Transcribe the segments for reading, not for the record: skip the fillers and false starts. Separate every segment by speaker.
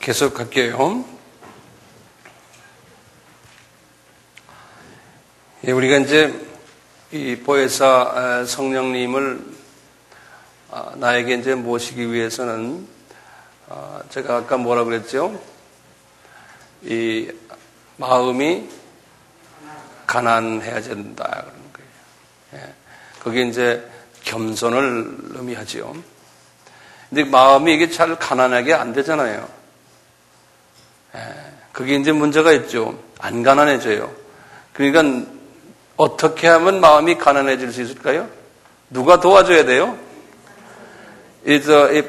Speaker 1: 계속할게요. 우리가 이제 이 보혜사 성령님을 나에게 이제 모시기 위해서는 제가 아까 뭐라 그랬죠? 이 마음이 가난해야 된다 그런 거예요. 그게 이제 겸손을 의미하지요. 근데 마음이 이게 잘 가난하게 안 되잖아요. 그게 이제 문제가 있죠. 안 가난해져요. 그러니까 어떻게 하면 마음이 가난해질 수 있을까요? 누가 도와줘야 돼요? 이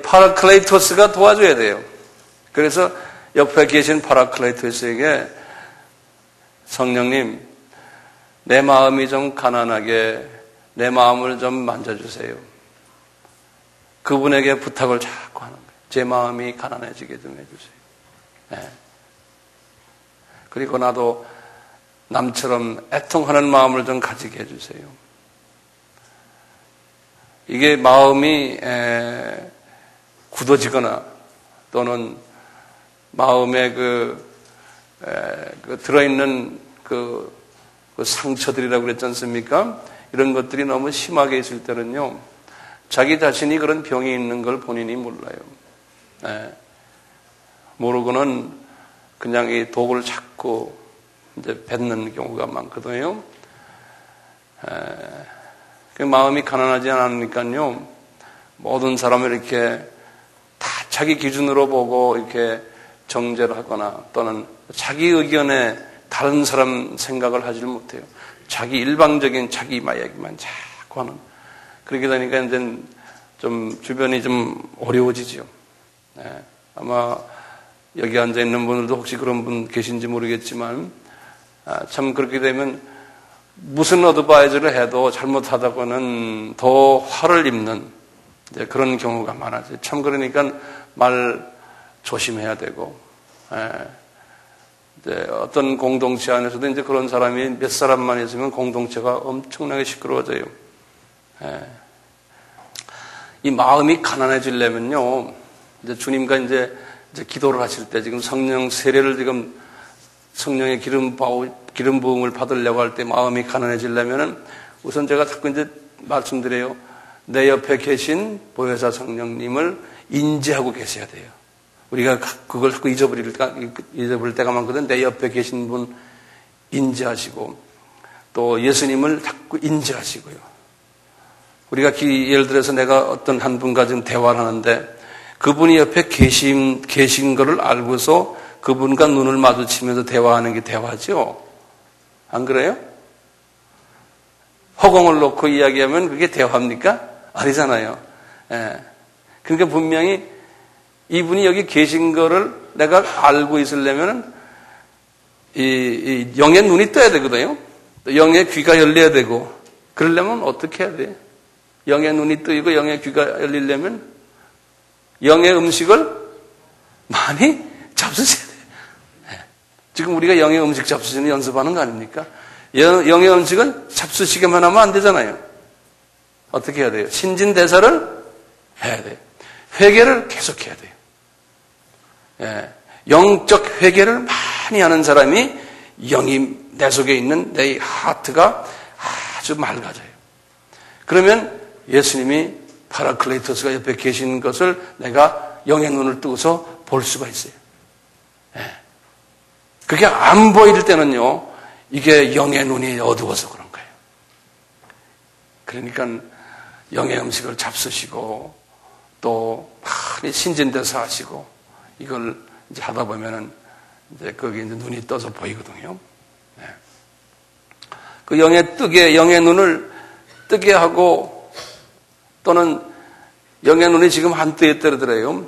Speaker 1: 파라클레이토스가 도와줘야 돼요. 그래서 옆에 계신 파라클레이토스에게 성령님, 내 마음이 좀 가난하게 내 마음을 좀 만져주세요. 그분에게 부탁을 자꾸 하는 거예요. 제 마음이 가난해지게 좀 해주세요. 그리고 나도 남처럼 애통하는 마음을 좀 가지게 해주세요. 이게 마음이 굳어지거나 또는 마음에 들어있는 그 상처들이라고 그랬지 않습니까? 이런 것들이 너무 심하게 있을 때는요, 자기 자신이 그런 병이 있는 걸 본인이 몰라요. 모르고는 그냥 이 독을 찾고 이제 뱉는 경우가 많거든요. 그 마음이 가난하지 않으니까요, 모든 사람을 이렇게 다 자기 기준으로 보고 이렇게 정죄를 하거나 또는 자기 의견에 다른 사람 생각을 하지를 못해요. 자기 일방적인 자기 이야기만 자꾸 하는. 그렇게 되니까 이제 좀 주변이 좀 어려워지죠. 아마 여기 앉아 있는 분들도 혹시 그런 분 계신지 모르겠지만, 참 그렇게 되면 무슨 어드바이저를 해도 잘못하다고는 더 화를 입는 이제 그런 경우가 많아져요. 참 그러니까 말 조심해야 되고, 이제 어떤 공동체 안에서도 이제 그런 사람이 몇 사람만 있으면 공동체가 엄청나게 시끄러워져요. 이 마음이 가난해지려면요, 이제 주님과 이제 기도를 하실 때 지금 성령 세례를 지금 성령의 기름 부음을 받으려고 할 때 마음이 가난해지려면은 우선 제가 자꾸 이제 말씀드려요. 내 옆에 계신 보혜사 성령님을 인지하고 계셔야 돼요. 우리가 그걸 자꾸 잊어버릴 때가 많거든. 내 옆에 계신 분 인지하시고 또 예수님을 자꾸 인지하시고요. 우리가 예를 들어서 내가 어떤 한 분과 지금 대화를 하는데 그분이 옆에 계신 거를 알고서 그분과 눈을 마주치면서 대화하는 게 대화죠. 안 그래요? 허공을 놓고 이야기하면 그게 대화입니까? 아니잖아요. 그러니까 분명히 이분이 여기 계신 거를 내가 알고 있으려면 이 영의 눈이 떠야 되거든요. 또 영의 귀가 열려야 되고, 그러려면 어떻게 해야 돼요? 영의 눈이 뜨이고 영의 귀가 열리려면 영의 음식을 많이 잡수셔야 돼요. 지금 우리가 영의 음식 잡수시는 연습하는 거 아닙니까? 영의 음식은 잡수시기만 하면 안 되잖아요. 어떻게 해야 돼요? 신진대사를 해야 돼요. 회개를 계속해야 돼요. 영적 회개를 많이 하는 사람이 영이 내 속에 있는 내 하트가 아주 맑아져요. 그러면 예수님이 파라클레이토스가 옆에 계신 것을 내가 영의 눈을 뜨고서 볼 수가 있어요. 그게 안 보일 때는요, 이게 영의 눈이 어두워서 그런 거예요. 그러니까 영의 음식을 잡수시고 또 많이 신진대사 하시고 이걸 이제 하다 보면은 이제 거기 이제 눈이 떠서 보이거든요. 그 영의 눈을 뜨게 하고 또는 영의 눈이 지금 안 뜨게 떨어들어요.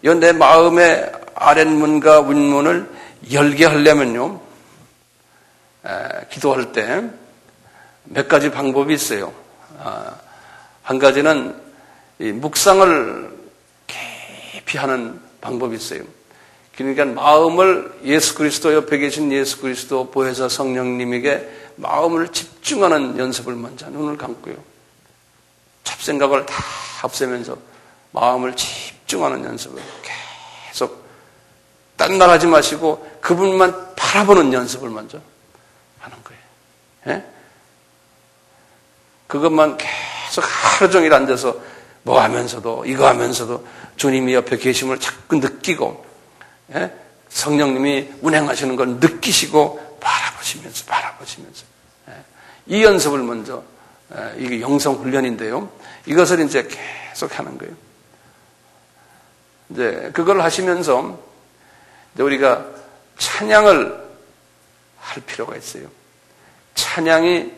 Speaker 1: 내 마음의 아랫문과 윗문을 열게 하려면요, 기도할 때 몇 가지 방법이 있어요. 한 가지는 이 묵상을 깊이 하는 방법이 있어요. 그러니까 마음을 예수 그리스도 옆에 계신 예수 그리스도 보혜사 성령님에게 마음을 집중하는 연습을 먼저 눈을 감고요. 잡생각을 다 없애면서 마음을 집중하는 연습을 계속 딴 말 하지 마시고 그분만 바라보는 연습을 먼저 하는 거예요. 예? 그것만 계속 하루 종일 앉아서 뭐 하면서도 이거 하면서도 주님이 옆에 계심을 자꾸 느끼고, 예? 성령님이 운행하시는 걸 느끼시고 바라보시면서 예? 이 연습을 먼저, 이게 영성 훈련인데요. 이것을 이제 계속 하는 거예요. 이제 그걸 하시면서 이제 우리가 찬양을 할 필요가 있어요. 찬양이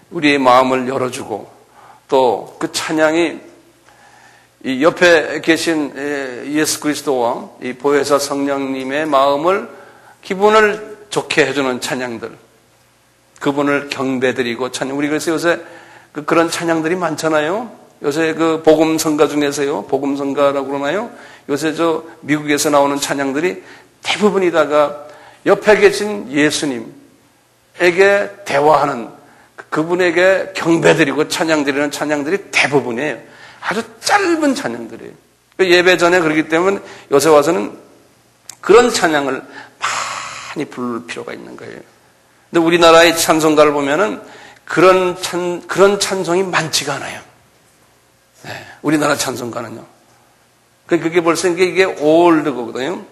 Speaker 1: 우리의 마음을 열어주고 또 그 찬양이 이 옆에 계신 예수 그리스도와 이 보혜사 성령님의 마음을 기분을 좋게 해주는 찬양들, 그분을 경배드리고 찬양. 우리 그래서 요새 그런 찬양들이 많잖아요. 요새 그 복음성가 중에서요, 복음성가라고 그러나요? 요새 저 미국에서 나오는 찬양들이 대부분이다가 옆에 계신 예수님에게 대화하는, 그분에게 경배드리고 찬양드리는 찬양들이 대부분이에요. 아주 짧은 찬양들이에요. 예배 전에 그렇기 때문에 요새 와서는 그런 찬양을 많이 부를 필요가 있는 거예요. 근데 우리나라의 찬송가를 보면은 그런 찬송이 많지가 않아요. 네, 우리나라 찬송가는요. 그게 벌써 이게 올드거든요.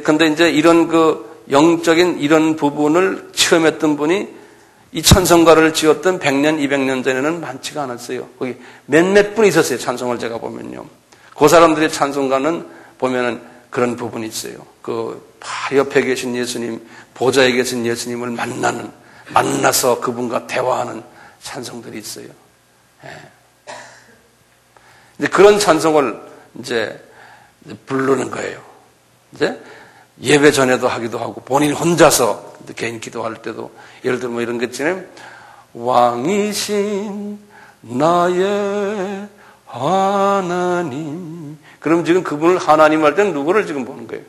Speaker 1: 근데 이제 이런 그 영적인 이런 부분을 체험했던 분이 이 찬송가를 지었던 100년, 200년 전에는 많지가 않았어요. 거기 몇몇 분 있었어요. 찬송을 제가 보면요. 그 사람들의 찬송가는 보면은 그런 부분이 있어요. 그 옆에 계신 예수님, 보좌에 계신 예수님을 만나서 그분과 대화하는 찬송들이 있어요. 예. 이제 그런 찬송을 이제 부르는 거예요. 이제 예배 전에도 하기도 하고 본인 혼자서 개인 기도할 때도 예를 들면 뭐 이런 것 있잖아요. 왕이신 나의 하나님. 그럼 지금 그분을 하나님 할 때는 누구를 지금 보는 거예요?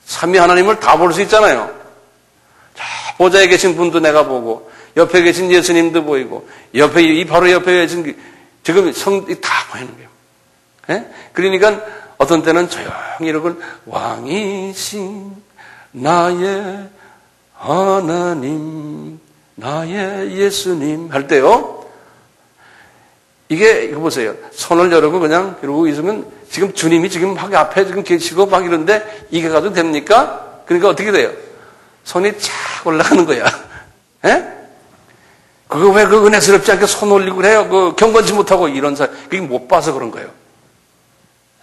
Speaker 1: 삼위 하나님을 다 볼 수 있잖아요. 자, 보좌에 계신 분도 내가 보고 옆에 계신 예수님도 보이고 바로 옆에 계신 지금 성이 다 보이는 거예요. 예? 그러니까 어떤 때는 조용히 이러고 왕이신 나의 하나님, 나의 예수님 할 때요. 이거 보세요. 손을 열고 그냥 이러고 있으면 지금 주님이 지금 막 앞에 지금 계시고 막 이런데 이게 가도 됩니까? 그러니까 어떻게 돼요? 손이 착 올라가는 거야. 예? 그거 왜 그 은혜스럽지 않게 손 올리고 그래요? 그 경건치 못하고 이런 사람. 그게 못 봐서 그런 거예요.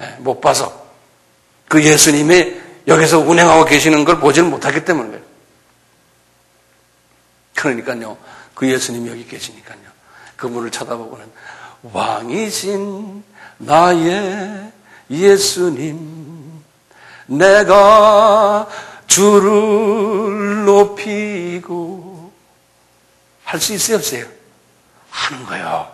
Speaker 1: 예, 못 봐서. 그 예수님이 여기서 운행하고 계시는 걸 보지를 못하기 때문에. 그러니까요. 그 예수님이 여기 계시니까요. 그분을 쳐다보고는 왕이신 나의 예수님, 내가 주를 높이고 할 수 있어요, 없어요? 하는 거예요.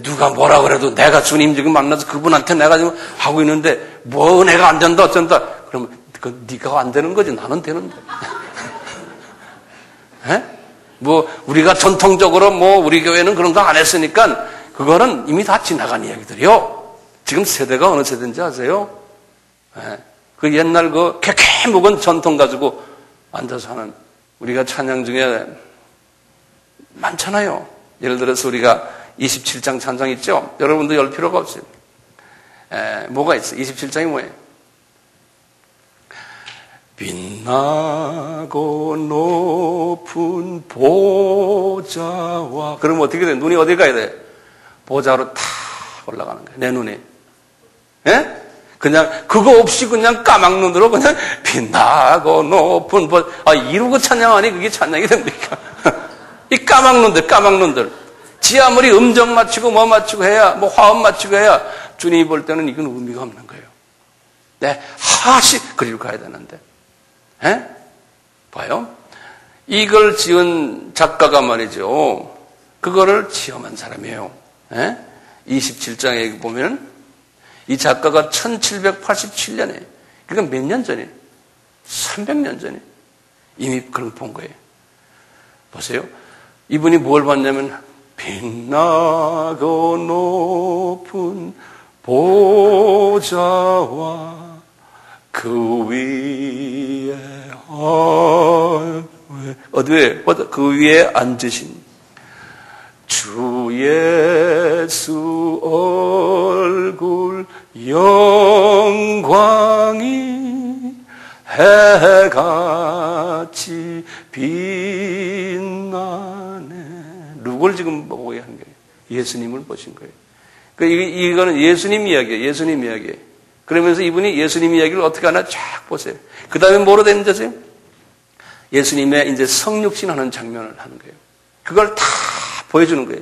Speaker 1: 누가 뭐라 그래도 내가 주님 지금 만나서 그분한테 내가 지금 하고 있는데 뭐 내가 안 된다 어쩐다 그러면 네가 안 되는 거지 나는 되는데. 에? 뭐 우리가 전통적으로 뭐 우리 교회는 그런 거 안 했으니까 그거는 이미 다 지나간 이야기들이요. 지금 세대가 어느 세대인지 아세요? 에? 그 옛날 그 캐캐 묵은 전통 가지고 앉아서 하는 우리가 찬양 중에 많잖아요. 예를 들어서 우리가 27장 찬양 있죠? 여러분도 열 필요가 없어요. 뭐가 있어요? 27장이 뭐예요? 빛나고 높은 보좌와. 그러면 어떻게 돼요? 눈이 어디 가야 돼요? 보좌로 탁 올라가는 거예요. 내 눈이. 예? 그냥 그거 없이 그냥 까막눈으로 그냥 빛나고 높은 보좌. 이러고 찬양하니 그게 찬양이 됩니까? 이 까막눈들. 지 아무리 음정 맞추고 뭐 맞추고 해야, 뭐 화음 맞추고 해야 주님이 볼 때는 이건 의미가 없는 거예요. 네, 하씩 그리로 가야 되는데. 에? 봐요. 이걸 지은 작가가 말이죠. 그거를 체험한 사람이에요. 에? 27장에 보면 이 작가가 1787년에, 그러니까 몇 년 전에? 300년 전에 이미 그걸 본 거예요. 보세요. 이분이 뭘 봤냐면 빛나고 높은 보좌와 그 위에 그 위에 앉으신 주 예수 얼굴 영광이 해같이 빛나네. 누굴 지금 보게 한 거예요? 예수님을 보신 거예요. 이거는 예수님 이야기예요. 예수님 이야기. 그러면서 이분이 예수님 이야기를 어떻게 하나 쫙 보세요. 그 다음에 뭐로 되는지 아세요? 예수님의 이제 성육신 하는 장면을 하는 거예요. 그걸 다 보여주는 거예요.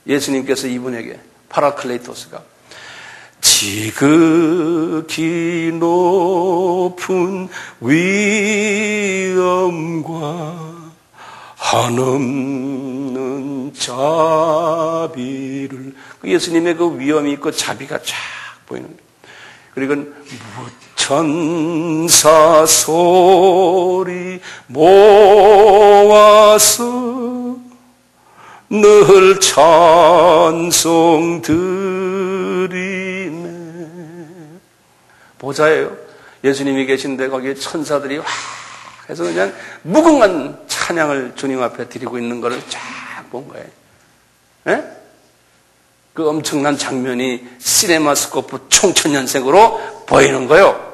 Speaker 1: 예수님께서 이분에게 파라클레이토스가 지극히 높은 위엄과 한없는 자비를, 예수님의 그 위엄이 있고 자비가 쫙 보이는 거예요. 그리고 천사 소리 모아서 늘 찬송 드리네. 보자예요. 예수님이 계신데 거기에 천사들이 와 해서 그냥 무궁한 찬양을 주님 앞에 드리고 있는 것을 쫙 본 거예요. 예? 그 엄청난 장면이 시네마스코프 총천연색으로 보이는 거예요.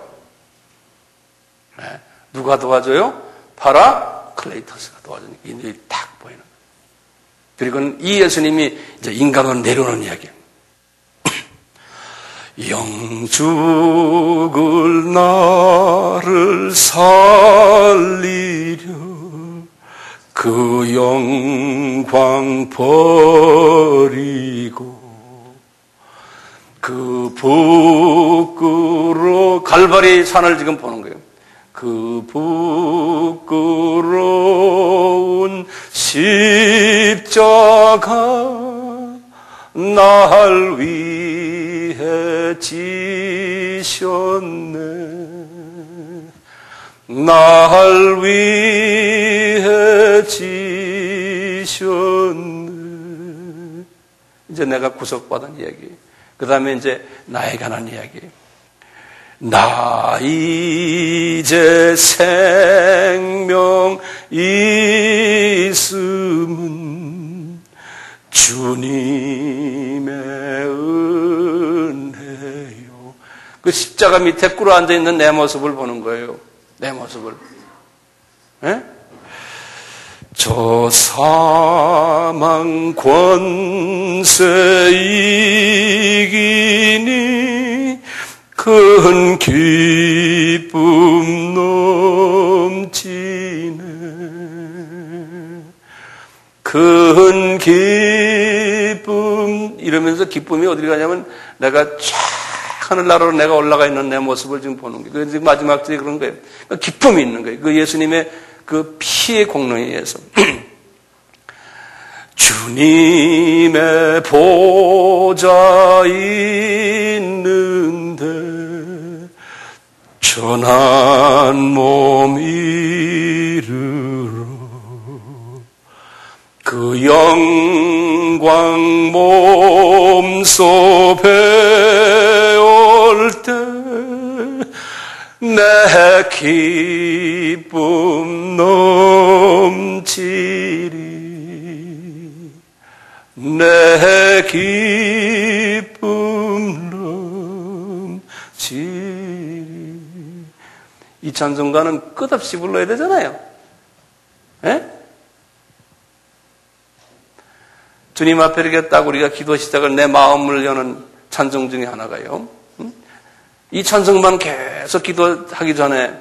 Speaker 1: 네. 누가 도와줘요? 파라클레이토스가 도와주니까 이들이 딱 보이는 거예요. 그리고 이 예수님이 이제 인간으로 내려오는 이야기예요. 영죽을 나를 살리려 그 영광 버리고 그 부끄러운 갈바리 산을 지금 보는 거예요. 그 부끄러운 십자가 날 위해 지셨네. 날 위해 지셨네. 이제 내가 구속받은 이야기. 그 다음에 이제 나에 관한 이야기. 나 이제 생명 있음은 주님의 은혜요. 그 십자가 밑에 꿇어 앉아 있는 내 모습을 보는 거예요. 내 모습을. 에? 저 사망 권세 이기니 큰 기쁨 넘치네. 큰 기쁨 이러면서 기쁨이 어디로 가냐면 내가 쫙 하늘나라로 내가 올라가 있는 내 모습을 지금 보는 거예요. 그래서 마지막 절에 그런 거예요. 그러니까 기쁨이 있는 거예요. 그 예수님의 그 피의 공로에 의해서. 주님의 보좌 있는데 전한 몸 이르러 그 영광 몸소 배울 때 내 기쁨 넘치리. 내 기쁨 넘치리. 이 찬송가는 끝없이 불러야 되잖아요. 예? 주님 앞에 이렇게 딱 우리가 기도 시작을 내 마음을 여는 찬송 중에 하나가요. 이 찬송만 계속 기도하기 전에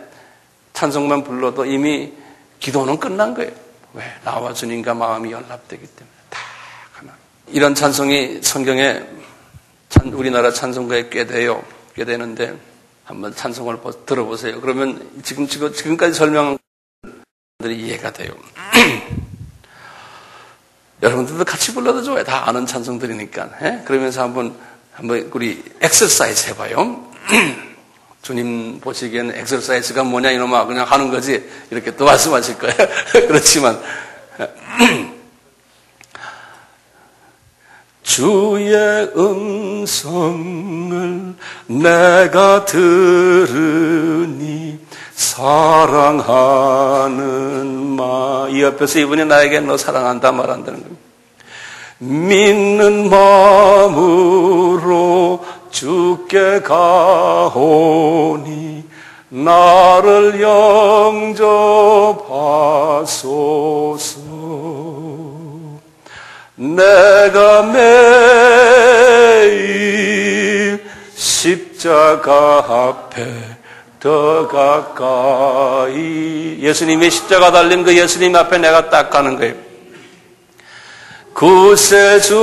Speaker 1: 찬송만 불러도 이미 기도는 끝난 거예요. 왜? 나와 주님과 마음이 연합되기 때문에 다 하나. 이런 찬송이 성경에 우리나라 찬송가에 꽤 돼요. 꽤 되는데 한번 찬송을 들어보세요. 그러면 지금까지 설명한 것들이 이해가 돼요. 여러분들도 같이 불러도 좋아요. 다 아는 찬송들이니까. 예? 그러면서 한번 우리 엑서사이즈 해봐요. 주님 보시기에는 엑서사이즈가 뭐냐 이놈아 그냥 하는 거지 이렇게 또 말씀하실 거예요. 그렇지만 주의 음성을 내가 들으니 사랑하는 마. 이 옆에서 이분이 나에게 너 사랑한다 말한다는 겁니다. 믿는 마음으로 주께 가오니 나를 영접하소서. 내가 매일 십자가 앞에 더 가까이, 예수님의 십자가 달린 그 예수님 앞에 내가 딱 가는 거예요. 구세주의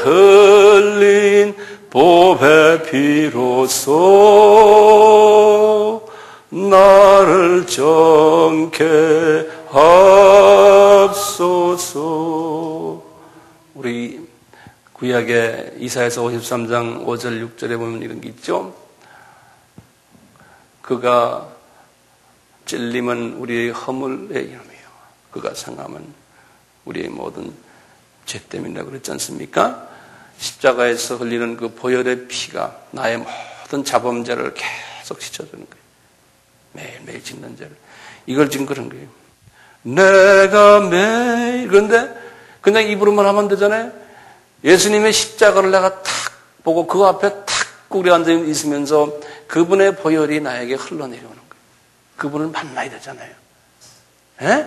Speaker 1: 흘린 보배 피로써 나를 정케 하옵소서. 우리 구약의 이사야서 53장 5절 6절에 보면 이런 게 있죠. 그가 찔림은 우리의 허물의 이름이요, 그가 상함은 우리의 모든 죄 때문이라고 그랬지 않습니까? 십자가에서 흘리는 그 보혈의 피가 나의 모든 자범죄를 계속 씻어주는 거예요. 매일매일 짓는 죄를. 이걸 증거한 거예요. 내가 매일, 그런데 그냥 입으로만 하면 되잖아요. 예수님의 십자가를 내가 탁 보고 그 앞에 탁 꾸려 앉아 있으면서 그분의 보혈이 나에게 흘러내려오는 거예요. 그분을 만나야 되잖아요. 에?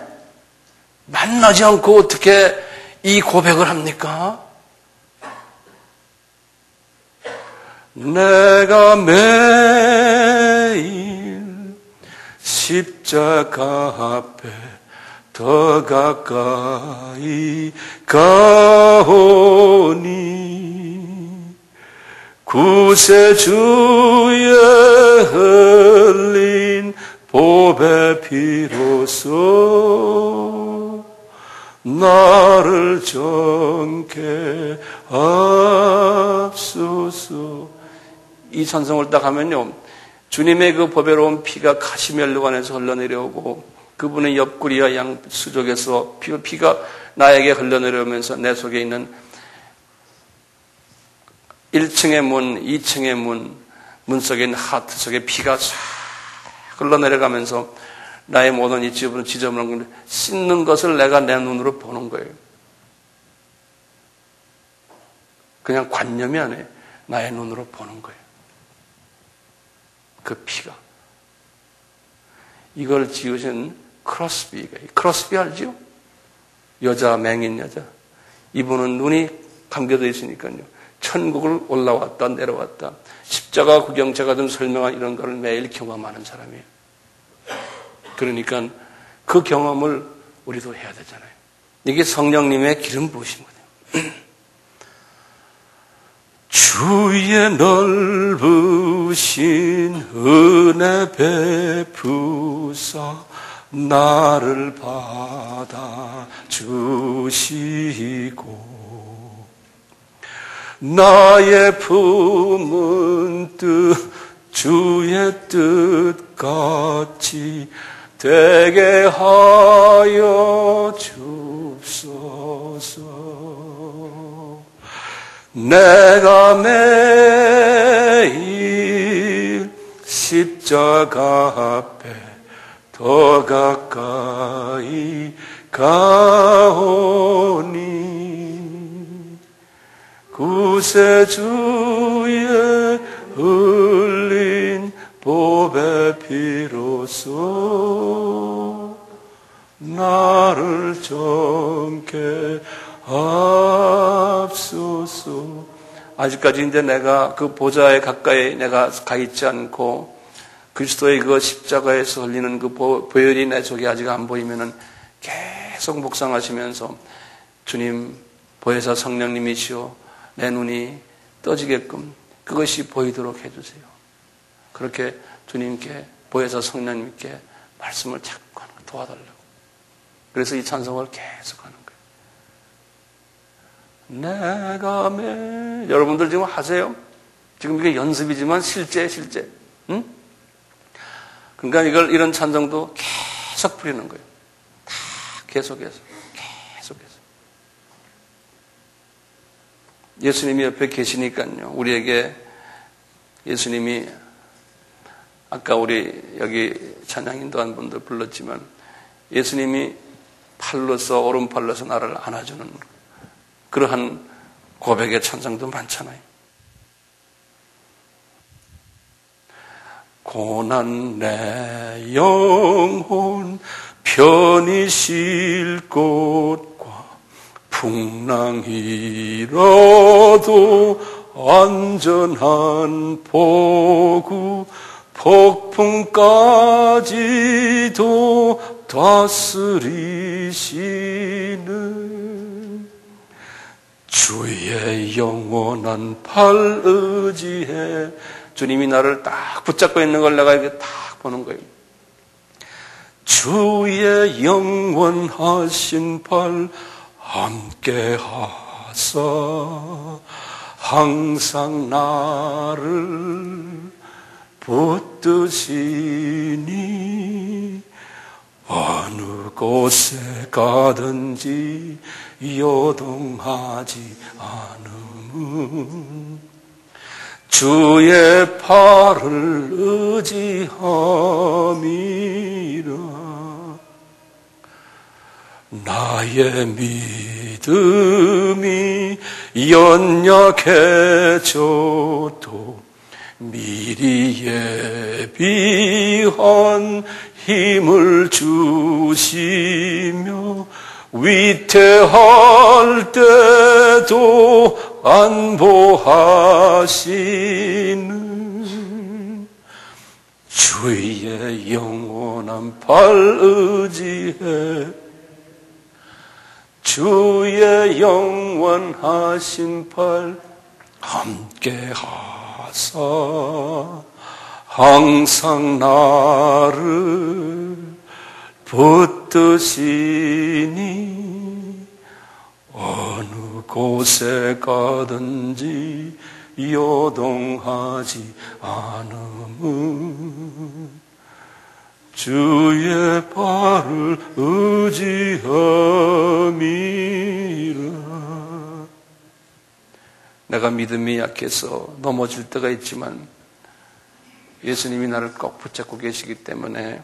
Speaker 1: 만나지 않고 어떻게 이 고백을 합니까? 내가 매일 십자가 앞에 더 가까이 가오니 구세주의 흘린 보배 피로써 나를 정케 하옵소서. 이 찬송을 딱 하면요, 주님의 그 보배로운 피가 가시멜로관에서 흘러내려오고 그분의 옆구리와 양수족에서 피가 나에게 흘러내려오면서 내 속에 있는 1층의 문, 2층의 문 속에 있는 하트 속에 피가 쫙 흘러내려가면서 나의 모든 이 지저분한 걸 씻는 것을 내가 내 눈으로 보는 거예요. 그냥 관념이 아니에요. 나의 눈으로 보는 거예요. 그 피가. 이걸 지으신 크로스비가, 크로스비 알지요? 여자, 맹인 여자. 이분은 눈이 감겨져 있으니까요. 천국을 올라왔다 내려왔다. 십자가 구경 제가 좀 설명한 이런 거를 매일 경험하는 사람이에요. 그러니까 그 경험을 우리도 해야 되잖아요. 이게 성령님의 기름 부으신 거예요. 주의 넓으신 은혜 베푸사 나를 받아 주시고 나의 품은 뜻 주의 뜻같이 되게 하여 주옵소서. 내가 매일 십자가 앞에 더 가까이 가오니 구세주의 흘린 보배 피로써 나를 정케 하옵소서. 아직까지 이제 내가 그 보좌에 가까이 내가 가 있지 않고 그리스도의 그 십자가에서 흘리는 그 보혈이 내 속에 아직 안 보이면은 계속 묵상하시면서 주님 보혜사 성령님이시여 내 눈이 떠지게끔 그것이 보이도록 해주세요. 그렇게 주님께 보혜사 성령님께 말씀을 자꾸 하는 거 도와달라고. 그래서 이 찬송을 계속 하는 거예요. 내가 여러분들 지금 하세요? 지금 이게 연습이지만 실제 응? 그러니까 이런 찬송도 계속 부리는 거예요. 다 계속해서 예수님이 옆에 계시니까요. 우리에게 예수님이 아까 우리 여기 찬양 인도한 분들 불렀지만 예수님이 팔로서 오른팔로서 나를 안아주는 그러한 고백의 찬양도 많잖아요. 고난 내 영혼 편히 쉴 곳과 풍랑이라도 안전한 포구 폭풍까지도 다스리시는 주의 영원한 팔 의지해. 주님이 나를 딱 붙잡고 있는 걸 내가 이렇게 딱 보는 거예요. 주의 영원하신 팔 함께 하사 항상 나를 붙드시니 어느 곳에 가든지 요동하지 않음은 주의 팔을 의지함이라. 나의 믿음이 연약해져도 미리 예비한 힘을 주시며 위태할 때도 안보하시는 주의 영원한 팔 의지해. 주의 영원하신 팔 함께 하사 항상 나를 붙드시니 어느 곳에 가든지 요동하지 않음은 주의 발을 의지함이라. 내가 믿음이 약해서 넘어질 때가 있지만 예수님이 나를 꼭 붙잡고 계시기 때문에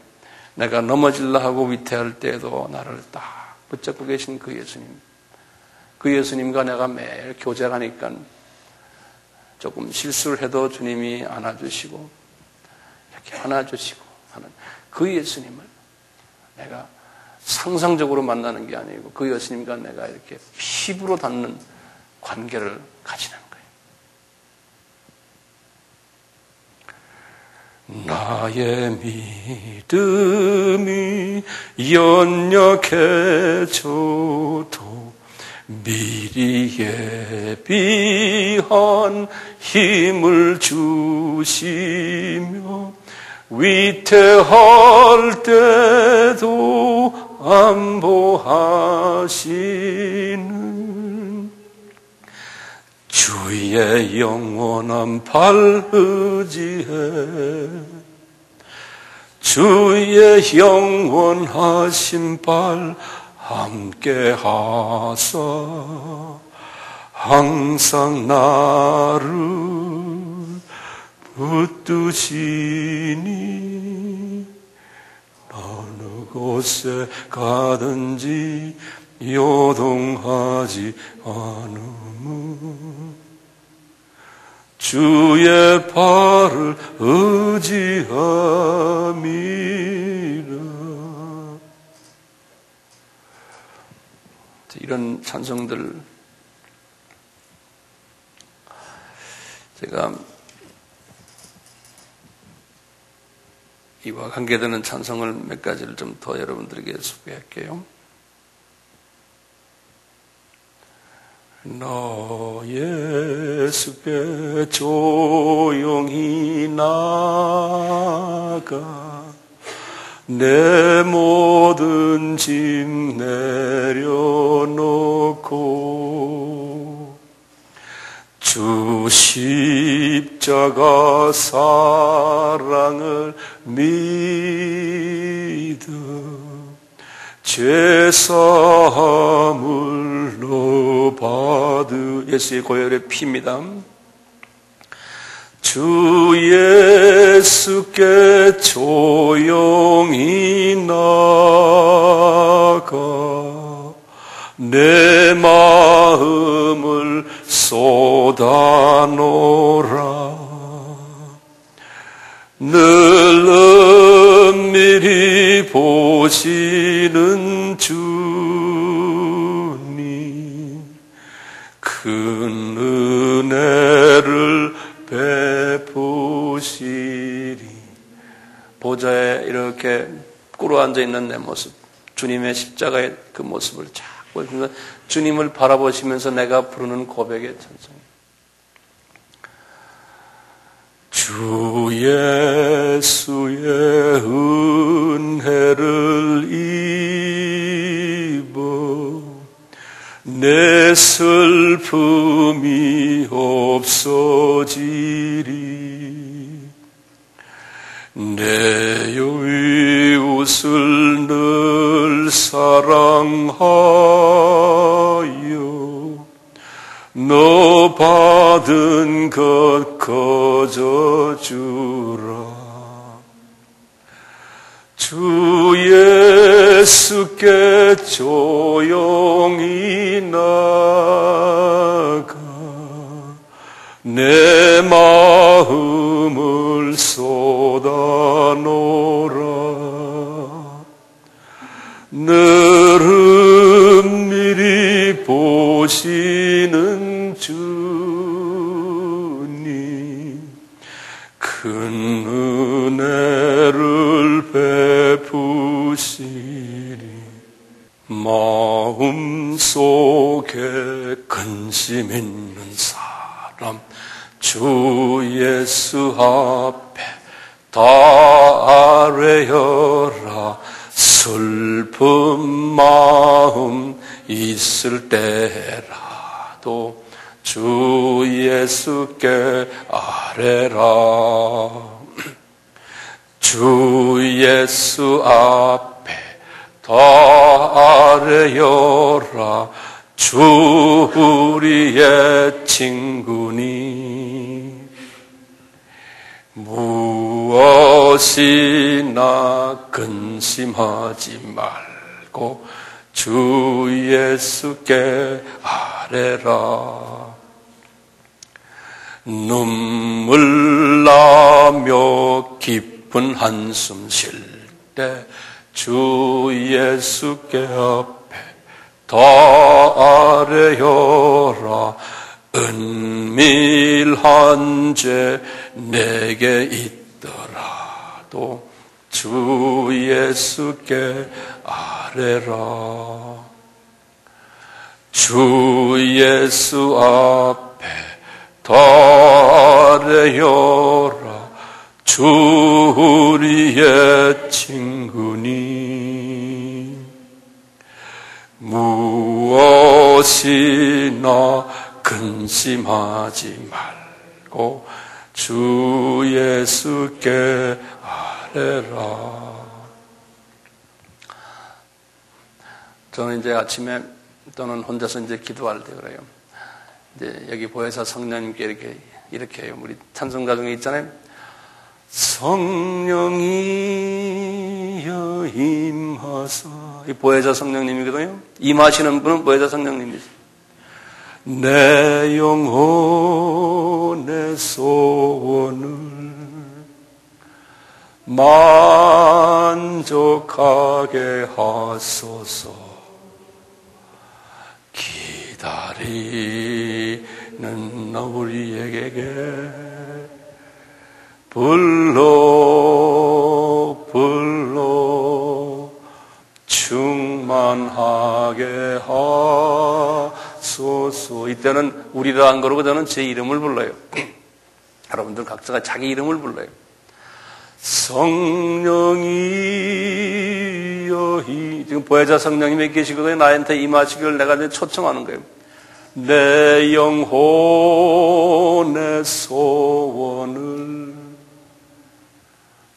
Speaker 1: 내가 넘어질라 하고 위태할 때에도 나를 딱 붙잡고 계신 그 예수님, 그 예수님과 내가 매일 교제하니까 조금 실수를 해도 주님이 안아주시고 이렇게 안아주시고 하는 그 예수님을 내가 상상적으로 만나는 게 아니고 그 예수님과 내가 이렇게 피부로 닿는 관계를 가지는 거예요. 나의 믿음이 연약해져도 미리 예비한 힘을 주시며 위태할 때도 안보하시는 주의 영원한 팔 의지해. 주의 영원하신 팔 함께 하사 항상 나를 붙드시니 어느 곳에 가든지 요동하지 않음은 주의 발을 의지함이라. 이런 찬송들 제가 이와 관계되는 찬송을 몇 가지를 좀 더 여러분들에게 소개할게요. 나 예수께 조용히 나가 내 모든 짐 내려놓고 주 십자가 사랑을 믿어 죄사함을 받으 예수의 고혈의 피입니다. 주 예수께 조용히 나가 내 마음을 쏟아놓으라. 늘 은밀히 보시는 주님 큰 은혜를 베푸시리. 보좌에 이렇게 꿇어 앉아 있는 내 모습, 주님의 십자가의 그 모습을 자꾸 보면서 주님을 바라보시면서 내가 부르는 고백의 찬송. 주 예수의 은혜를 입어 내 슬픔이 없어지리. 내 이웃을 늘 사랑하여 너 받은 것 거저 주라. 주 예수께 조용히 나가 내 마음을 쏟아놓으라. 늘 은밀히 보시는 주님 큰 은혜를 베푸시리. 마음속에 근심 있는 사람 주 예수 앞에 다 아뢰어라. 슬픈 마음 있을 때라도 주 예수께 아뢰라. 주 예수 앞에 다 아뢰어라. 주 우리의 친구니 무엇이나 근심하지 말고 주 예수께 아뢰라. 눈물 나며 깊은 한숨 쉴 때 주 예수께 앞에 다 아뢰어라. 은밀한 죄 내게 있더라도 주 예수께 아뢰라. 주 예수 앞에 다 아뢰어라. 주 우리의 친구니 무엇이나 근심하지 말고 주 예수께 아뢰라. 저는 이제 아침에 또는 혼자서 이제 기도할 때 그래요. 이제 여기 보혜사 성령님께 이렇게 해요. 우리 찬송가 중에 있잖아요. 성령이여 임하사. 이 보혜사 성령님이거든요. 임하시는 분은 보혜사 성령님이세요. 내 영혼의 소원을 만족하게 하소서. 기다리는 우리에게 불러 충만하게 하소서. 이때는 우리라 안 그러고 저는 제 이름을 불러요. 여러분들 각자가 자기 이름을 불러요. 성령이여, 지금 보혜자 성령님이 계시거든요. 나한테 임하시기를 내가 이제 초청하는 거예요. 내 영혼의 소원을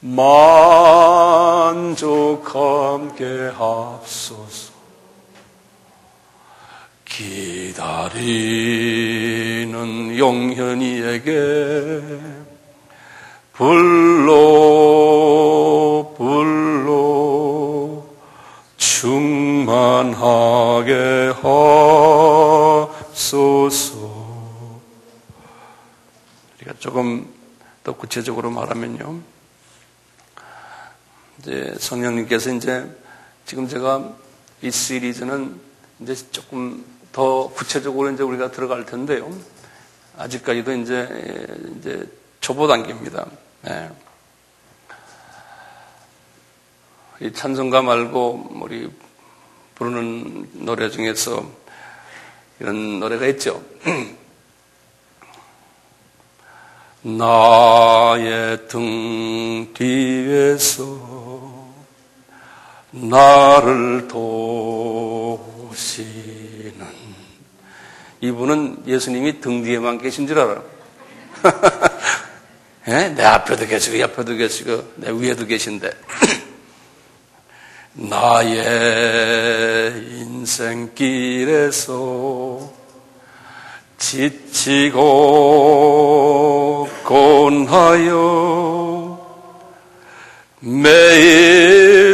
Speaker 1: 만족하게 만족함께 하소서. 기다리는 영현이에게 불러 충만하게 하소서. 우리가 조금 더 구체적으로 말하면요, 이제 성령님께서 이제 지금 제가 이 시리즈는 이제 조금 더 구체적으로 이제 우리가 들어갈 텐데요. 아직까지도 이제 초보 단계입니다. 네. 이 찬송가 말고 우리 부르는 노래 중에서 이런 노래가 있죠. 나의 등 뒤에서 나를 도우시는, 이분은 예수님이 등 뒤에만 계신 줄 알아요. 네? 내 앞에도 계시고 옆에도 계시고 내 위에도 계신데 나의 인생길에서 지치고 곤하여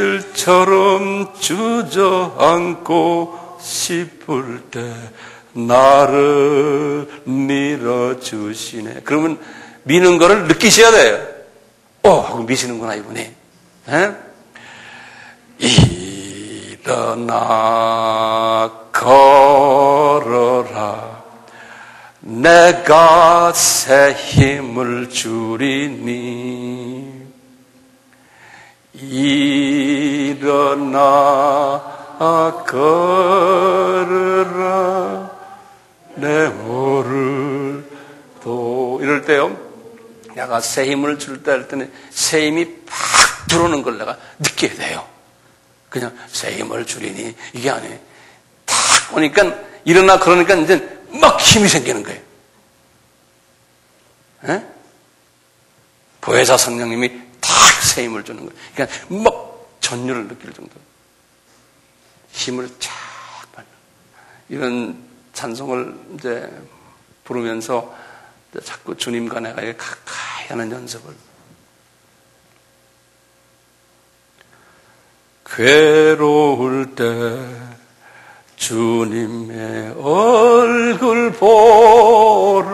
Speaker 1: 매일처럼 주저앉고 싶을 때 나를 밀어주시네. 그러면 미는 거를 느끼셔야 돼요. 하고 미시는구나 이분이. 에? 일어나 걸어라, 내가 새 힘을 주리니. 일어나 걸어라, 내 오를 도. 이럴 때요, 내가 새 힘을 줄 때 할 때는 새 힘이 팍 들어오는 걸 내가 느껴야 돼요. 그냥 새 힘을 주리니 이게 아니에요. 탁 오니까 일어나 그러니까 이제 막 힘이 생기는 거예요. 에? 보혜사 성령님이 탁 새 힘을 주는 거예요. 그러니까 막 전율을 느낄 정도로 힘을 쫙 받는 이런 찬송을 이제 부르면서 자꾸 주님과 내가 가까이 하는 연습을. 괴로울 때 주님의 얼굴 보라,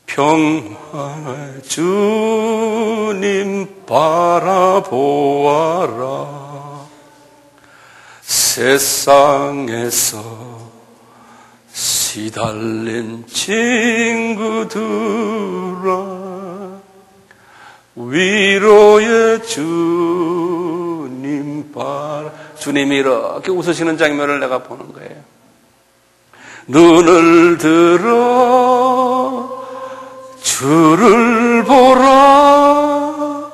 Speaker 1: 평화의 주님 바라보아라. 세상에서 시달린 친구들아, 위로의 주님 바라. 주님이 이렇게 웃으시는 장면을 내가 보는 거예요. 눈을 들어 주를 보라,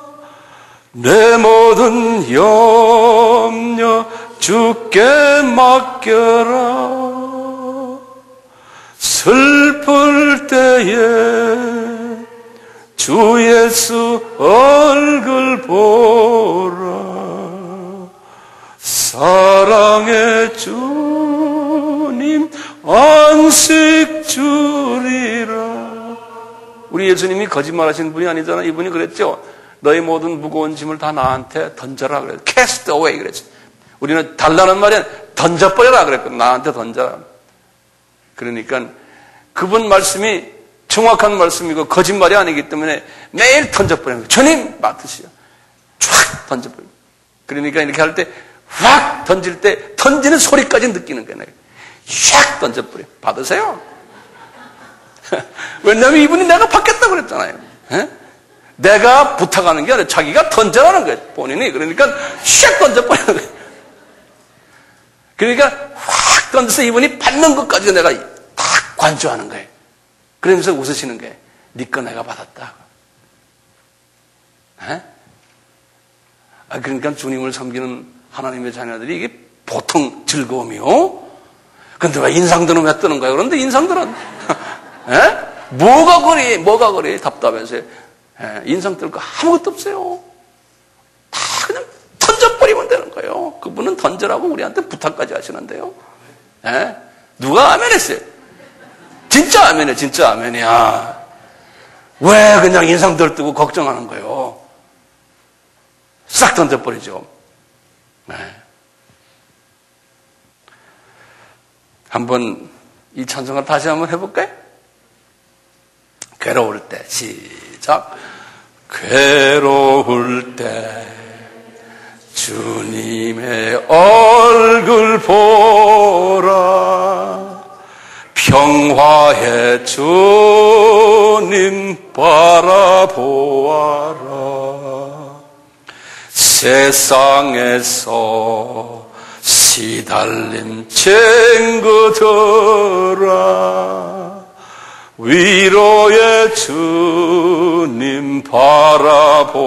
Speaker 1: 내 모든 염려 주께 맡겨라. 슬플 때에 주 예수 얼굴 보라, 사랑의 주님 안식 주리라. 우리 예수님이 거짓말하신 분이 아니잖아요. 이분이 그랬죠. 너희 모든 무거운 짐을 다 나한테 던져라 그랬죠. Cast away 그랬죠. 우리는 달라는 말이 던져버려라 그랬거든. 나한테 던져라. 그러니까 그분 말씀이 정확한 말씀이고 거짓말이 아니기 때문에 매일 던져버리는 거예요. 주님 맡으시오. 촥 던져버려요. 그러니까 이렇게 할 때 확 던질 때 던지는 소리까지 느끼는 거예요. 샥 던져버려요. 받으세요. 왜냐하면 이분이 내가 받겠다고 그랬잖아요. 에? 내가 부탁하는 게 아니라 자기가 던져라는 거예요. 본인이. 그러니까 샥 던져버리는 거예요. 그러니까 확 던져서 이분이 받는 것까지 내가 딱 관조하는 거예요. 그러면서 웃으시는 거예요. 네 거 내가 받았다. 에? 그러니까 주님을 섬기는 하나님의 자녀들이 이게 보통 즐거움이요? 근데 왜 인상들은 왜 뜨는 거예요? 그런데 인상들은 뭐가 그리 답답해서요? 인상 뜰 거 아무것도 없어요. 던져버리면 되는 거예요. 그분은 던져라고 우리한테 부탁까지 하시는데요. 예? 누가 아멘했어요? 진짜 아멘해, 진짜 아멘이야. 왜 그냥 인상 들뜨고 걱정하는 거예요? 싹 던져버리죠. 네. 한번 이 찬송을 다시 한번 해볼까요? 괴로울 때 시작. 괴로울 때 주님의 얼굴 보라. 평화의 주님 바라보아라. 세상에서 시달린 친구들아, 위로의 주님 바라보아라.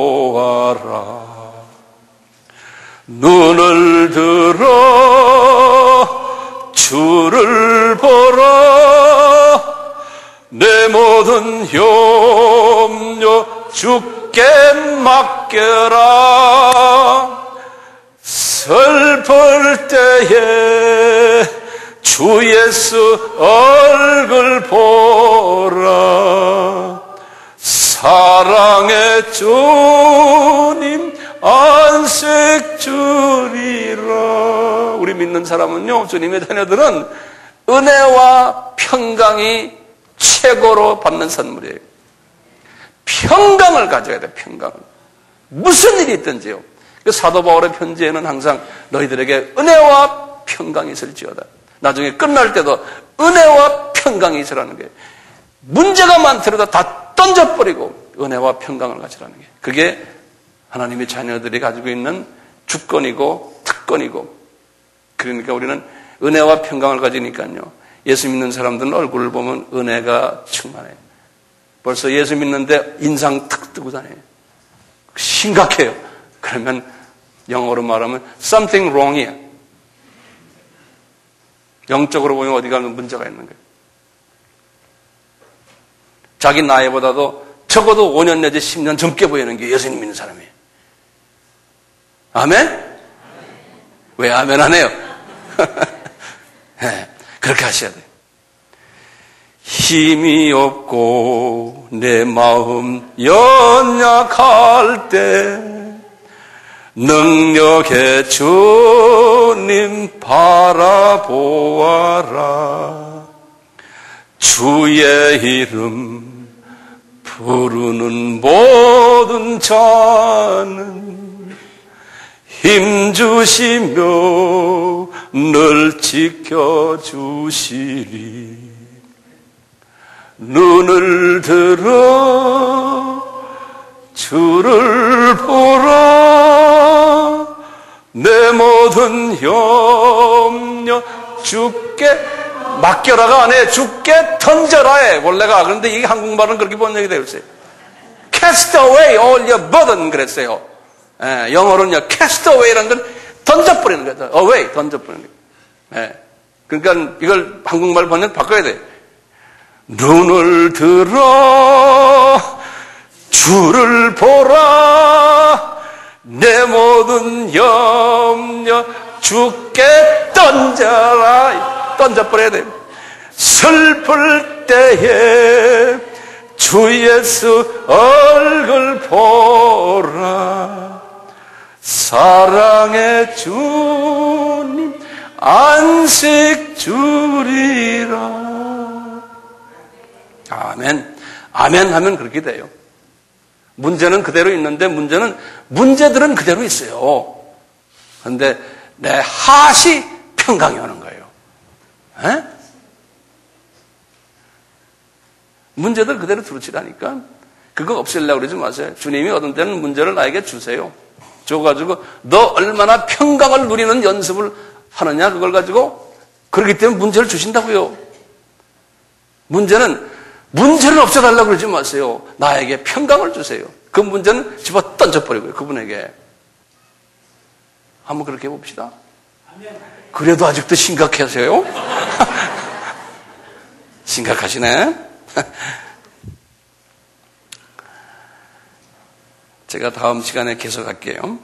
Speaker 1: 눈을 들어 주를 보라. 내 모든 염려 주께 맡겨라. 슬플 때에 주 예수 얼굴 보라. 사랑의 주님 안식 주리라. 우리 믿는 사람은요, 주님의 자녀들은 은혜와 평강이 최고로 받는 선물이에요. 평강을 가져야 돼, 평강을. 무슨 일이 있든지요. 그 사도 바울의 편지에는 항상 너희들에게 은혜와 평강이 있을지어다. 나중에 끝날 때도 은혜와 평강이 있으라는 게, 문제가 많더라도 다 던져버리고 은혜와 평강을 가지라는 게, 그게 하나님의 자녀들이 가지고 있는 주권이고 특권이고, 그러니까 우리는 은혜와 평강을 가지니까요, 예수 믿는 사람들은 얼굴을 보면 은혜가 충만해요. 벌써 예수 믿는데 인상 탁 뜨고 다녀요. 심각해요. 그러면 영어로 말하면 something wrong이야. 영적으로 보면 어디가 문제가 있는 거예요. 자기 나이보다도 적어도 5년 내지 10년 젊게 보이는 게 예수님 믿는 사람이에요. 아멘? 왜 아멘 안 해요? 네, 그렇게 하셔야 돼요. 힘이 없고 내 마음 연약할 때 능력의 주님 바라보아라. 주의 이름 부르는 모든 자는 힘주시며 늘 지켜주시리. 눈을 들어 주를 보라. 내 모든 염려 주께 맡겨라가 아니에요. 주께 던져라에 원래가. 그런데 이게 한국말은 그렇게 번역이 되어 있어요. Cast away all your burden 그랬어요. 예, 영어로는요, cast away라는 건 던져버리는 거죠. away, 던져버리는 거예요. 예, 그러니까 이걸 한국말 번역 바꿔야 돼요. 눈을 들어 주를 보라. 내 모든 염려 주께 던져라. 던져버려야 돼요. 슬플 때에 주 예수 얼굴 보라. 사랑의 주님 안식 주리라. 아멘. 아멘 하면 그렇게 돼요. 문제는 그대로 있는데 문제들은 그대로 있어요. 그런데 내 하시 평강이 오는 거예요. 에? 문제들 그대로 두루치라니까 그거 없애려고 그러지 마세요. 주님이 어떤 때는 문제를 나에게 주세요. 줘가지고 너 얼마나 평강을 누리는 연습을 하느냐 그걸 가지고 그렇기 때문에 문제를 주신다고요. 문제를 없애달라고 그러지 마세요. 나에게 평강을 주세요. 그 문제는 집어 던져버리고요. 그분에게. 한번 그렇게 해봅시다. 그래도 아직도 심각하세요? 심각하시네. 제가 다음 시간에 계속할게요.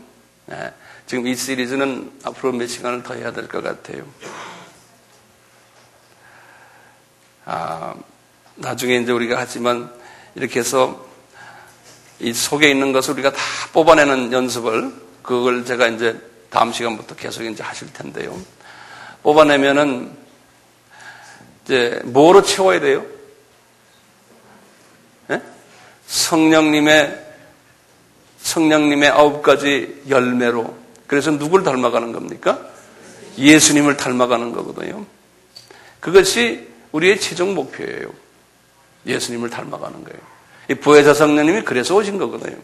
Speaker 1: 지금 이 시리즈는 앞으로 몇 시간을 더 해야 될 것 같아요. 나중에 이제 우리가 하지만 이렇게 해서 이 속에 있는 것을 우리가 다 뽑아내는 연습을, 그걸 제가 이제 다음 시간부터 계속 이제 하실 텐데요. 뽑아내면은 이제 뭐로 채워야 돼요? 예? 성령님의 9가지 열매로. 그래서 누굴 닮아가는 겁니까? 예수님을 닮아가는 거거든요. 그것이 우리의 최종 목표예요. 예수님을 닮아가는 거예요. 이 부활자 성령님이 그래서 오신 거거든요.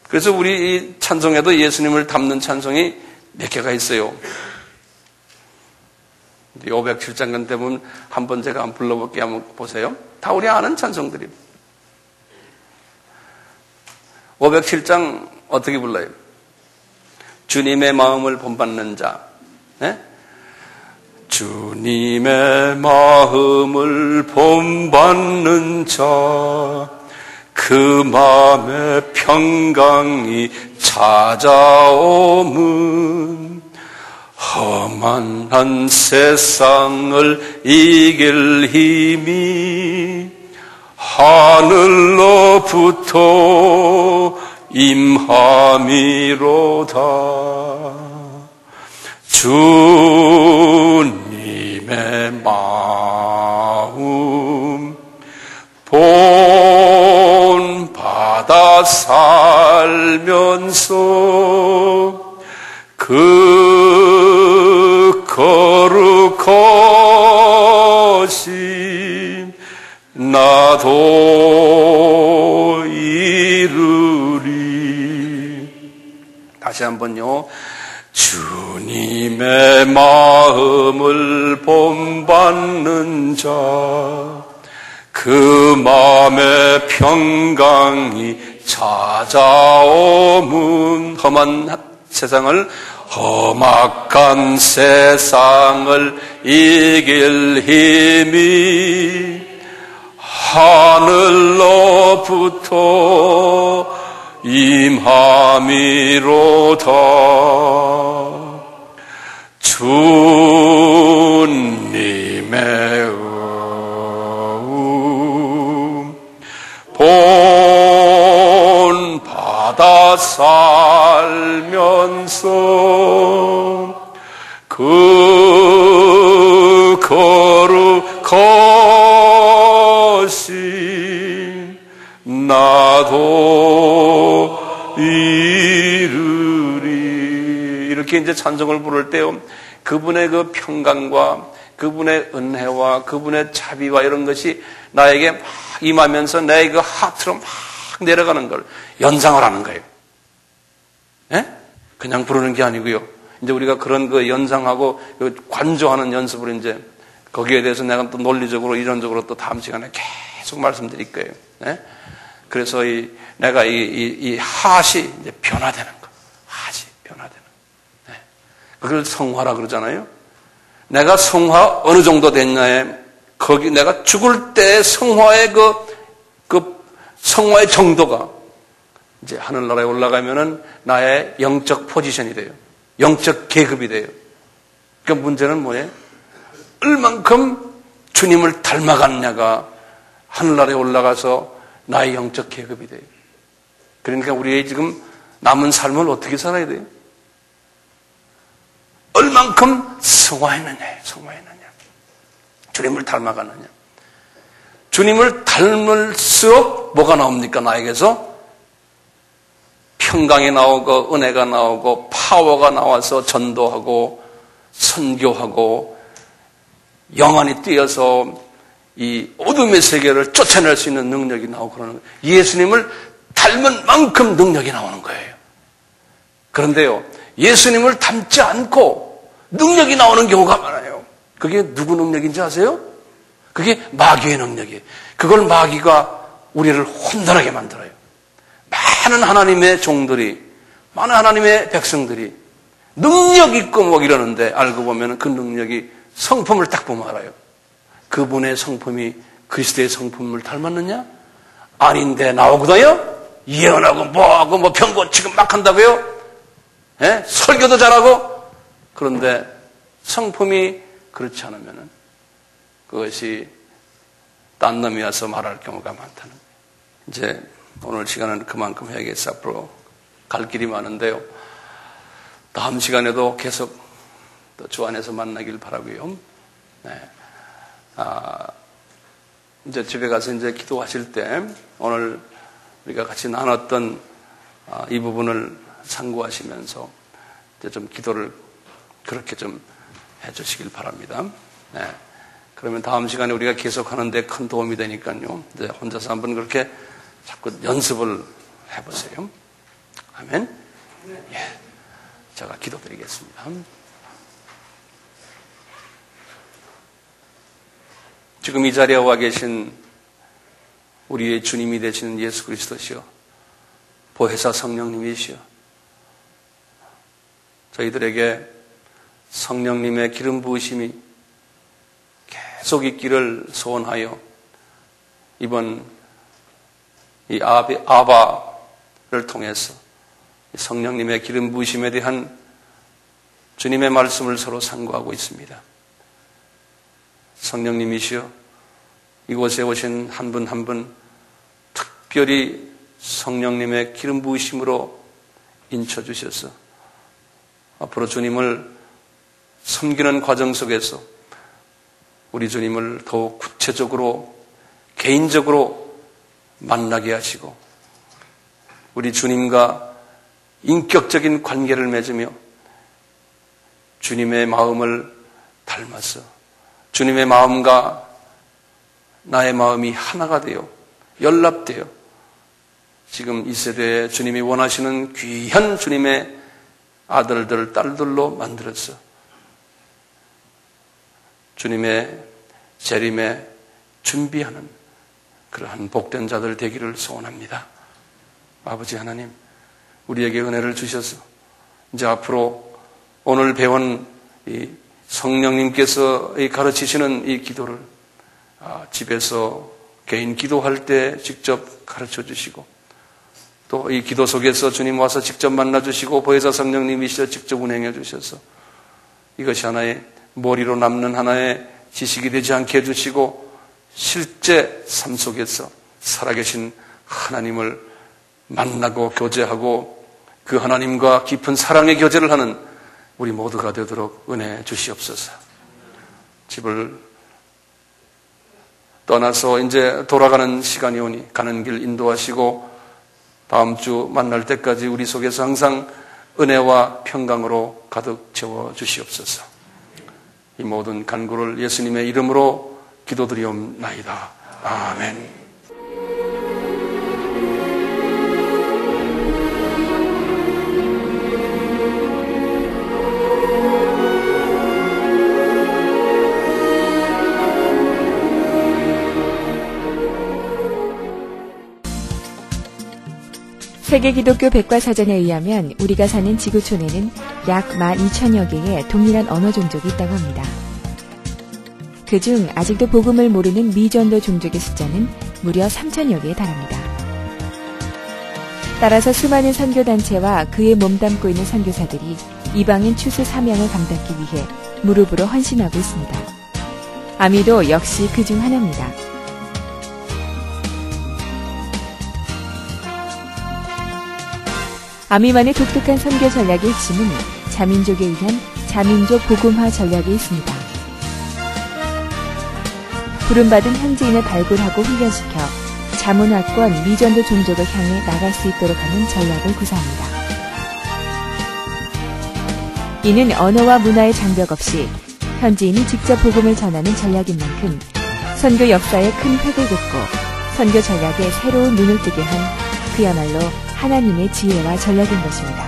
Speaker 1: 그래서 우리 이 찬송에도 예수님을 닮는 찬송이 몇 개가 있어요. 507장 때문에 한번 제가 한번 불러볼게요. 한번 보세요. 다 우리 아는 찬송들입니다. 507장 어떻게 불러요? 주님의 마음을 본받는 자. 네? 주님의 마음을 본받는 자, 그 마음의 평강이 찾아오면 험한 한 세상을 이길 힘이 하늘로부터 임함이로다. 주님의 마음 본받아 살면서 그 거룩하심 나도 이루리. 다시 한번요. 주님의 마음을 본받는 자, 그 마음의 평강이 찾아오면 험악한 세상을 이길 힘이 하늘로부터 임함이로다. 주님의 본받아 살면서 그 거룩하신 나도 이루리. 이렇게 이제 찬송을 부를 때요, 그분의 그 평강과 그분의 은혜와 그분의 자비와 이런 것이 나에게 막 임하면서 내 그 하트로 막 내려가는 걸 연상을 하는 거예요. 예? 그냥 부르는 게 아니고요. 이제 우리가 그런 그 연상하고 관조하는 연습을 이제 거기에 대해서 내가 또 논리적으로 이론적으로 또 다음 시간에 계속 말씀드릴 거예요. 예? 그래서 내가 이 핫이 이제 변화되는 거. 핫이 변화되는 거. 예? 그걸 성화라 그러잖아요. 내가 성화 어느 정도 됐냐에 거기 내가 죽을 때 성화의 그 성화의 정도가 이제 하늘나라에 올라가면은 나의 영적 포지션이 돼요. 영적 계급이 돼요. 그러니까 문제는 뭐예요? 얼만큼 주님을 닮아갔냐가 하늘나라에 올라가서 나의 영적 계급이 돼요. 그러니까 우리의 지금 남은 삶을 어떻게 살아야 돼요? 얼만큼 성화했느냐예요. 성화했느냐. 주님을 닮아갔느냐. 주님을 닮을수록 뭐가 나옵니까? 나에게서 평강이 나오고 은혜가 나오고 파워가 나와서 전도하고 선교하고 영안이 뛰어서 이 어둠의 세계를 쫓아낼 수 있는 능력이 나오고 그러는 거예요. 예수님을 닮은 만큼 능력이 나오는 거예요. 그런데요, 예수님을 닮지 않고 능력이 나오는 경우가 많아요. 그게 누구 능력인지 아세요? 그게 마귀의 능력이에요. 그걸 마귀가 우리를 혼돈하게 만들어요. 많은 하나님의 종들이, 많은 하나님의 백성들이 능력 있고 뭐 이러는데 알고 보면 그 능력이 성품을 딱 보면 알아요. 그분의 성품이 그리스도의 성품을 닮았느냐? 아닌데 나오거든요? 예언하고 뭐하고 뭐 병 고치고 막 한다고요? 설교도 잘하고, 그런데 성품이 그렇지 않으면 그것이 딴 놈이 와서 말할 경우가 많다는 거예요. 이제 오늘 시간은 그만큼 해야겠어. 앞으로 갈 길이 많은데요. 다음 시간에도 계속 또 주 안에서 만나길 바라고요. 네. 이제 집에 가서 이제 기도하실 때 오늘 우리가 같이 나눴던 이 부분을 참고하시면서 이제 좀 기도를 그렇게 좀 해주시길 바랍니다. 네. 그러면 다음 시간에 우리가 계속하는데 큰 도움이 되니까요. 이제 혼자서 한번 그렇게 자꾸 연습을 해보세요. 아멘. 예. 제가 기도드리겠습니다. 지금 이 자리에 와 계신 우리의 주님이 되시는 예수 그리스도시여, 보혜사 성령님이시여, 저희들에게 성령님의 기름 부으심이 계속 있기를 소원하여 이번 이 아바를 통해서 성령님의 기름 부으심에 대한 주님의 말씀을 서로 상고하고 있습니다. 성령님이시여, 이곳에 오신 한 분 한 분 특별히 성령님의 기름 부으심으로 인쳐주셔서 앞으로 주님을 섬기는 과정 속에서 우리 주님을 더욱 구체적으로 개인적으로 만나게 하시고 우리 주님과 인격적인 관계를 맺으며 주님의 마음을 닮아서 주님의 마음과 나의 마음이 하나가 되어 연합되어 지금 이 세대에 주님이 원하시는 귀한 주님의 아들들, 딸들로 만들어서 주님의 재림에 준비하는 그러한 복된 자들 되기를 소원합니다. 아버지 하나님, 우리에게 은혜를 주셔서 이제 앞으로 오늘 배운 이 성령님께서 가르치시는 이 기도를 집에서 개인 기도할 때 직접 가르쳐 주시고 또 이 기도 속에서 주님 와서 직접 만나 주시고 보혜사 성령님이시여 직접 운행해 주셔서 이것이 하나의 머리로 남는 하나의 지식이 되지 않게 해주시고 실제 삶 속에서 살아계신 하나님을 만나고 교제하고 그 하나님과 깊은 사랑의 교제를 하는 우리 모두가 되도록 은혜 주시옵소서. 집을 떠나서 이제 돌아가는 시간이 오니 가는 길 인도하시고 다음 주 만날 때까지 우리 속에서 항상 은혜와 평강으로 가득 채워 주시옵소서. 이 모든 간구를 예수님의 이름으로 기도드리옵나이다. 아멘.
Speaker 2: 세계기독교 백과사전에 의하면 우리가 사는 지구촌에는 약 12,000여 개의 동일한 언어 종족이 있다고 합니다. 그중 아직도 복음을 모르는 미전도 종족의 숫자는 무려 3,000여 개에 달합니다. 따라서 수많은 선교단체와 그에 몸담고 있는 선교사들이 이방인 추수 사명을 감당하기 위해 무릎으로 헌신하고 있습니다. 아미도 역시 그중 하나입니다. 아미만의 독특한 선교 전략의 핵심은 자민족에 의한 자민족 복음화 전략에 있습니다. 부름받은 현지인을 발굴하고 훈련시켜 자문화권 미전도 종족을 향해 나갈 수 있도록 하는 전략을 구사합니다. 이는 언어와 문화의 장벽 없이 현지인이 직접 복음을 전하는 전략인 만큼 선교 역사에 큰 획을 긋고 선교 전략에 새로운 눈을 뜨게 한 그야말로 하나님의 지혜와 전략인 것입니다.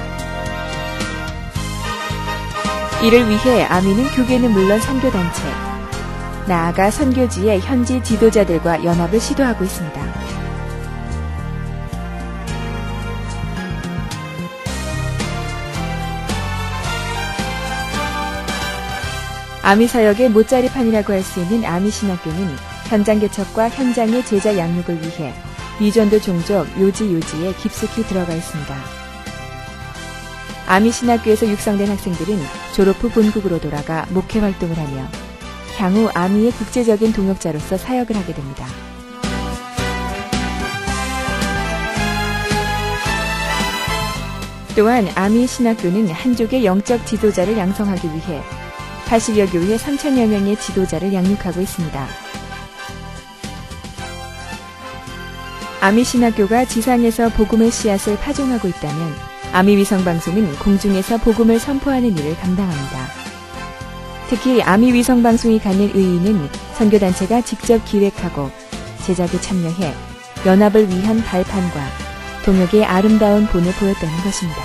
Speaker 2: 이를 위해 아미는 교계는 물론 선교단체, 나아가 선교지의 현지 지도자들과 연합을 시도하고 있습니다. 아미 사역의 못자리판이라고 할 수 있는 아미 신학교는 현장 개척과 현장의 제자 양육을 위해 미전도 종족 요지에 깊숙이 들어가 있습니다. 아미 신학교에서 육성된 학생들은 졸업 후 본국으로 돌아가 목회 활동을 하며 향후 아미의 국제적인 동역자로서 사역을 하게 됩니다. 또한 아미 신학교는 한족의 영적 지도자를 양성하기 위해 80여 교회 3,000여 명의 지도자를 양육하고 있습니다. 아미 신학교가 지상에서 복음의 씨앗을 파종하고 있다면 아미 위성방송은 공중에서 복음을 선포하는 일을 감당합니다. 특히 아미 위성방송이 갖는 의의는 선교단체가 직접 기획하고 제작에 참여해 연합을 위한 발판과 동역의 아름다운 본을 보였다는 것입니다.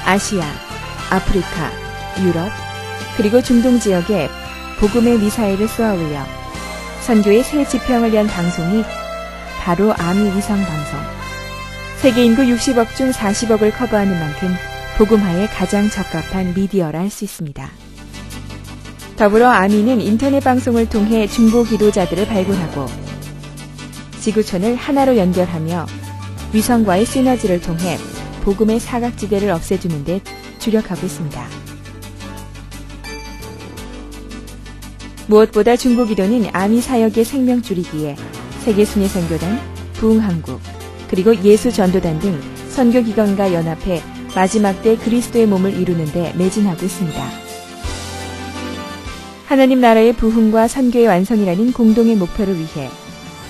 Speaker 2: 아시아, 아프리카, 유럽, 그리고 중동 지역에 복음의 미사일을 쏘아올려 선교의 새 지평을 연 방송이 바로 아미 위성방송. 세계 인구 60억 중 40억을 커버하는 만큼 복음화에 가장 적합한 미디어라 할 수 있습니다. 더불어 아미는 인터넷 방송을 통해 중보 기도자들을 발굴하고 지구촌을 하나로 연결하며 위성과의 시너지를 통해 복음의 사각지대를 없애주는 데 주력하고 있습니다. 무엇보다 중보기도는 아미 사역의 생명줄이기에 세계순회선교단, 부흥한국, 그리고 예수전도단 등 선교기관과 연합해 마지막 때 그리스도의 몸을 이루는 데 매진하고 있습니다. 하나님 나라의 부흥과 선교의 완성이라는 공동의 목표를 위해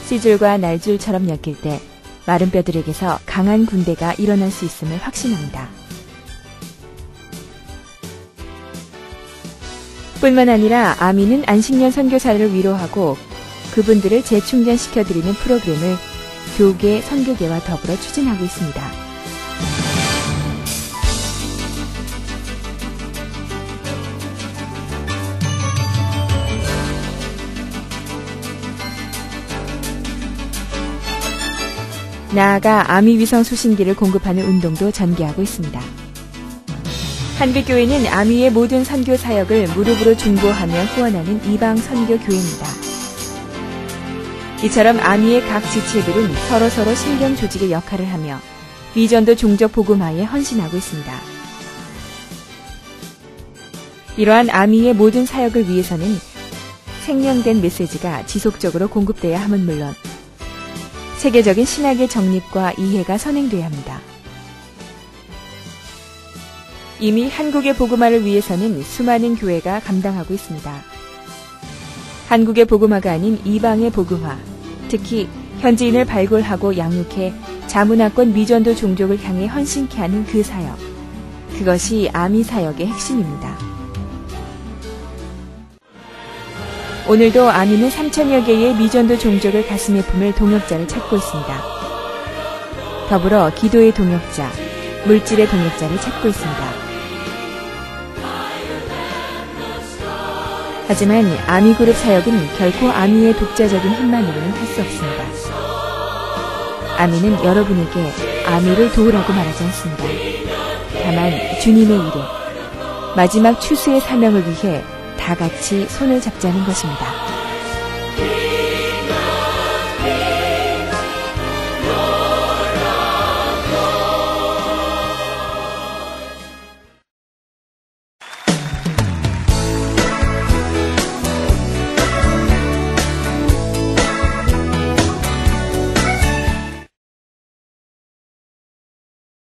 Speaker 2: 씨줄과 날줄처럼 엮일 때 마른 뼈들에게서 강한 군대가 일어날 수 있음을 확신합니다. 뿐만 아니라 아미는 안식년 선교사를 위로하고 그분들을 재충전시켜드리는 프로그램을 교계, 선교계와 더불어 추진하고 있습니다. 나아가 아미 위성 수신기를 공급하는 운동도 전개하고 있습니다. 한빛교회는 아미의 모든 선교 사역을 무릎으로 중보하며 후원하는 이방 선교 교회입니다. 이처럼 아미의 각 지체들은 서로서로 신경 조직의 역할을 하며 미전도 종족 복음화에 헌신하고 있습니다. 이러한 아미의 모든 사역을 위해서는 생명된 메시지가 지속적으로 공급돼야 함은 물론 세계적인 신학의 정립과 이해가 선행돼야 합니다. 이미 한국의 복음화를 위해서는 수많은 교회가 감당하고 있습니다. 한국의 복음화가 아닌 이방의 복음화, 특히 현지인을 발굴하고 양육해 자문화권 미전도 종족을 향해 헌신케 하는 그 사역, 그것이 아미 사역의 핵심입니다. 오늘도 아미는 3,000여 개의 미전도 종족을 가슴에 품을 동역자를 찾고 있습니다. 더불어 기도의 동역자, 물질의 동역자를 찾고 있습니다. 하지만 아미그룹 사역은 결코 아미의 독자적인 힘만으로는 할 수 없습니다. 아미는 여러분에게 아미를 도우라고 말하지 않습니다. 다만 주님의 일에, 마지막 추수의 사명을 위해 다 같이 손을 잡자는 것입니다.